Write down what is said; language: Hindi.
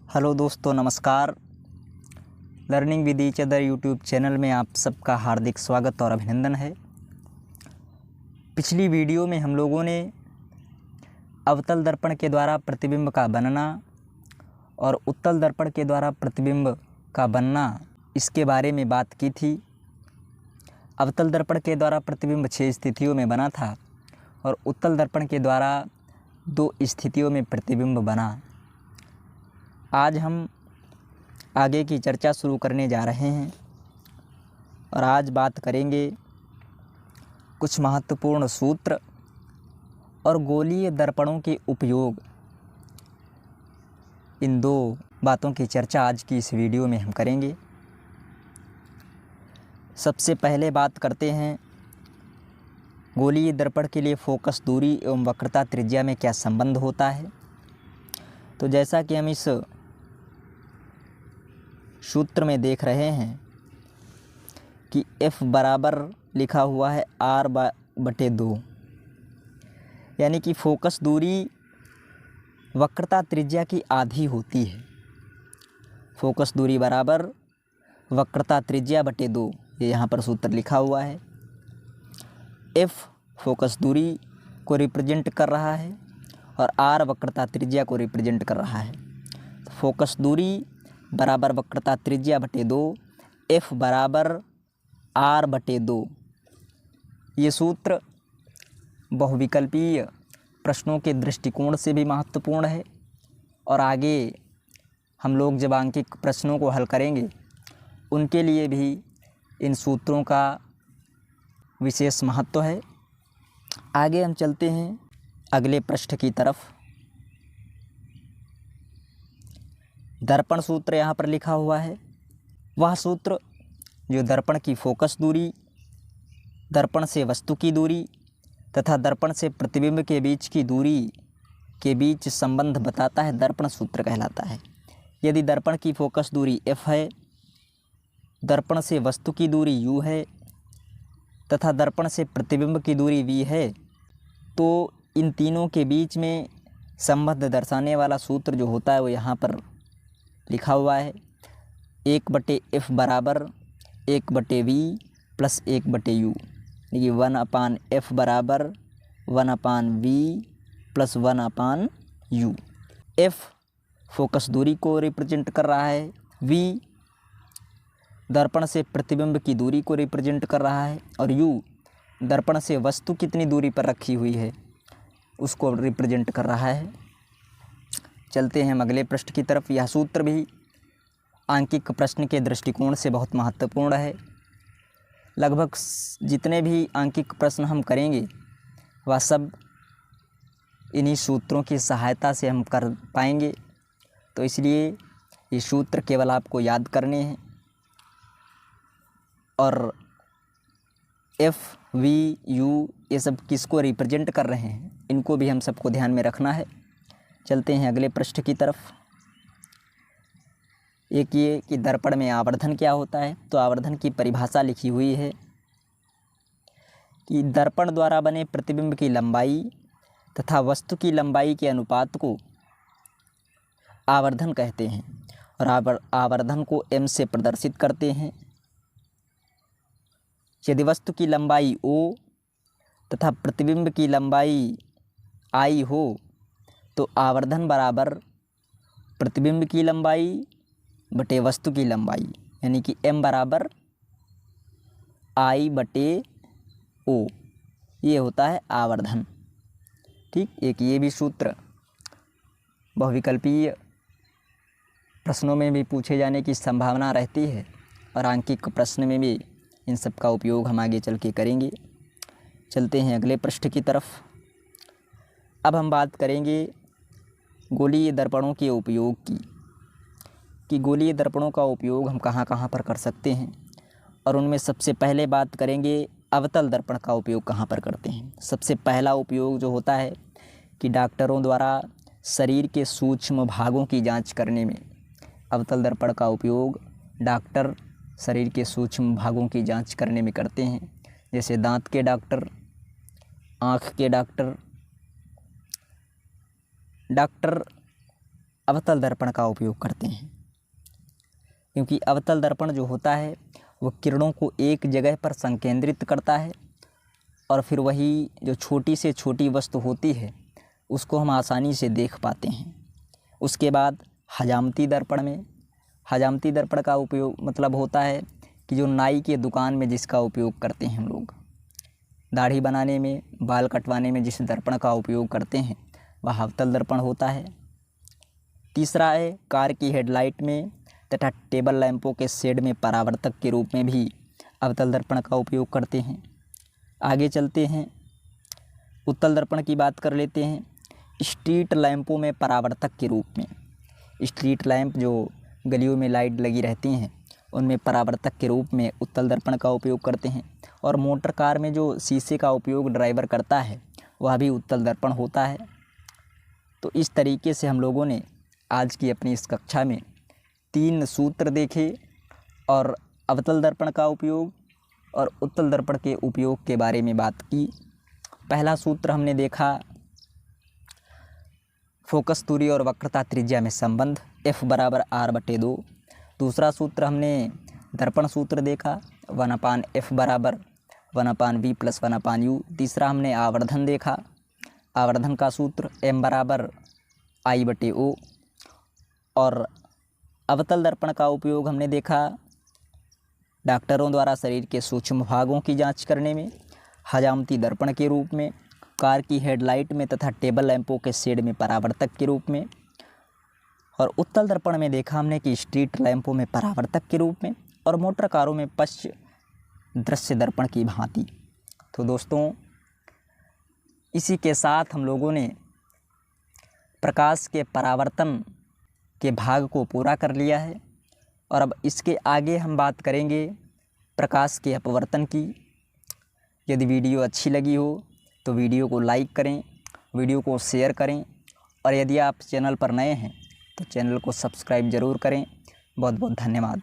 हेलो दोस्तों, नमस्कार। Learning with each other YouTube channel में आप सबका हार्दिक स्वागत और अभिनंदन है। पिछली वीडियो में हम लोगों ने अवतल दर्पण के द्वारा प्रतिबिंब का बनना और उत्तल दर्पण के द्वारा प्रतिबिंब का बनना इसके बारे में बात की थी। अवतल दर्पण के द्वारा प्रतिबिंब 6 स्थितियों में बना था और उत्तल दर्पण के द्वारा 2 स्थितियों में प्रतिबिंब बना। आज हम आगे की चर्चा शुरू करने जा रहे हैं और आज बात करेंगे कुछ महत्वपूर्ण सूत्र और गोलीय दर्पणों के उपयोग। इन 2 बातों की चर्चा आज की इस वीडियो में हम करेंगे। सबसे पहले बात करते हैं गोलीय दर्पण के लिए फोकस दूरी एवं वक्रता त्रिज्या में क्या संबंध होता है। तो जैसा कि हम इस सूत्र में देख रहे हैं कि F बराबर लिखा हुआ है R/2, यानी कि फोकस दूरी वक्रता त्रिज्या की आधी होती है। फोकस दूरी बराबर वक्रता त्रिज्या बटे 2, ये यहाँ पर सूत्र लिखा हुआ है। F फोकस दूरी को रिप्रेजेंट कर रहा है और R वक्रता त्रिज्या को रिप्रेजेंट कर रहा है। तो फोकस दूरी बराबर वक्रता त्रिज्या बटे 2, F बराबर R/2। ये सूत्र बहुविकल्पीय प्रश्नों के दृष्टिकोण से भी महत्वपूर्ण है और आगे हम लोग जब आंकिक प्रश्नों को हल करेंगे उनके लिए भी इन सूत्रों का विशेष महत्व है। आगे हम चलते हैं अगले पृष्ठ की तरफ। दर्पण सूत्र यहाँ पर लिखा हुआ है। वह सूत्र जो दर्पण की फोकस दूरी, दर्पण से वस्तु की दूरी तथा दर्पण से प्रतिबिंब के बीच की दूरी के बीच संबंध बताता है, दर्पण सूत्र कहलाता है। यदि दर्पण की फोकस दूरी F है, दर्पण से वस्तु की दूरी U है तथा दर्पण से प्रतिबिंब की दूरी V है, तो इन तीनों के बीच में संबंध दर्शाने वाला सूत्र जो होता है वो यहाँ पर लिखा हुआ है। 1/F बराबर 1/V प्लस 1/U, यानी 1/F बराबर 1/V plus 1/U। F focus दूरी को रिप्रेजेंट कर रहा है, V दर्पण से प्रतिबिंब की दूरी को रिप्रेजेंट कर रहा है और U दर्पण से वस्तु कितनी दूरी पर रखी हुई है उसको रिप्रेजेंट कर रहा है। चलते हैं हम अगले पृष्ठ की तरफ। यह सूत्र भी आंकिक प्रश्न के दृष्टिकोण से बहुत महत्वपूर्ण है। लगभग जितने भी आंकिक प्रश्न हम करेंगे वह सब इन्हीं सूत्रों की सहायता से हम कर पाएंगे, तो इसलिए ये सूत्र केवल आपको याद करने हैं और F, V, U ये सब किसको रिप्रेजेंट कर रहे हैं इनको भी हम सबको ध्यान में रखना है। चलते हैं अगले पृष्ठ की तरफ। एक ये कि दर्पण में आवर्धन क्या होता है। तो आवर्धन की परिभाषा लिखी हुई है कि दर्पण द्वारा बने प्रतिबिंब की लंबाई तथा वस्तु की लंबाई के अनुपात को आवर्धन कहते हैं और आवर्धन को m से प्रदर्शित करते हैं। यदि वस्तु की लंबाई O तथा प्रतिबिंब की लंबाई I हो तो आवर्धन बराबर प्रतिबिंब की लंबाई बटे वस्तु की लंबाई, यानी कि m बराबर I/O, ये होता है आवर्धन। ठीक, एक ये भी सूत्र बहुविकल्पीय प्रश्नों में भी पूछे जाने की संभावना रहती है और आंकिक प्रश्न में भी इन सब का उपयोग हम आगे चल के करेंगे। चलते हैं अगले पृष्ठ की तरफ। अब हम बात करेंगे गोलीय दर्पणों के उपयोग की, कि गोलीय दर्पणों का उपयोग हम कहाँ कहाँ पर कर सकते हैं और उनमें सबसे पहले बात करेंगे अवतल दर्पण का उपयोग कहाँ पर करते हैं। सबसे पहला उपयोग जो होता है कि डॉक्टरों द्वारा शरीर के सूक्ष्म भागों की जांच करने में अवतल दर्पण का उपयोग डॉक्टर शरीर के सूक्ष्म भागों की जांच करने में करते हैं, जैसे दांत के डॉक्टर, आँख के डॉक्टर अवतल दर्पण का उपयोग करते हैं, क्योंकि अवतल दर्पण जो होता है वो किरणों को एक जगह पर संकेंद्रित करता है और फिर वही जो छोटी से छोटी वस्तु होती है उसको हम आसानी से देख पाते हैं। उसके बाद हजामती दर्पण में, हजामती दर्पण का उपयोग मतलब होता है कि जो नाई के दुकान में जिसका उपयोग करते हैं हम लोग, दाढ़ी बनाने में, बाल कटवाने में जिस दर्पण का उपयोग करते हैं वह अवतल दर्पण होता है। तीसरा है कार की हेडलाइट में तथा टेबल लैंपों के शेड में परावर्तक के रूप में भी अवतल दर्पण का उपयोग करते हैं। आगे चलते हैं, उत्तल दर्पण की बात कर लेते हैं। स्ट्रीट लैंपों में परावर्तक के रूप में, स्ट्रीट लैंप जो गलियों में लाइट लगी रहती हैं उनमें परावर्तक के रूप में उत्तल दर्पण का उपयोग करते हैं। और मोटर कार में जो शीशे का उपयोग ड्राइवर करता है वह भी उत्तल दर्पण होता है। तो इस तरीके से हम लोगों ने आज की अपनी इस कक्षा में 3 सूत्र देखे और अवतल दर्पण का उपयोग और उत्तल दर्पण के उपयोग के बारे में बात की। पहला सूत्र हमने देखा फोकस दूरी और वक्रता त्रिज्या में संबंध F = R/2। दूसरा सूत्र हमने दर्पण सूत्र देखा 1/F = 1/V + 1/U। तीसरा हमने आवर्धन देखा, आवर्धन का सूत्र M = I/O। और अवतल दर्पण का उपयोग हमने देखा डॉक्टरों द्वारा शरीर के सूक्ष्म भागों की जांच करने में, हजामती दर्पण के रूप में, कार की हेडलाइट में तथा टेबल लैंपों के शेड में परावर्तक के रूप में। और उत्तल दर्पण में देखा हमने कि स्ट्रीट लैंपों में परावर्तक के रूप में और मोटर कारों में पश्च दृश्य दर्पण की भांति। तो दोस्तों इसी के साथ हम लोगों ने प्रकाश के परावर्तन के भाग को पूरा कर लिया है और अब इसके आगे हम बात करेंगे प्रकाश के अपवर्तन की। यदि वीडियो अच्छी लगी हो तो वीडियो को लाइक करें, वीडियो को शेयर करें और यदि आप चैनल पर नए हैं तो चैनल को सब्सक्राइब ज़रूर करें। बहुत बहुत धन्यवाद।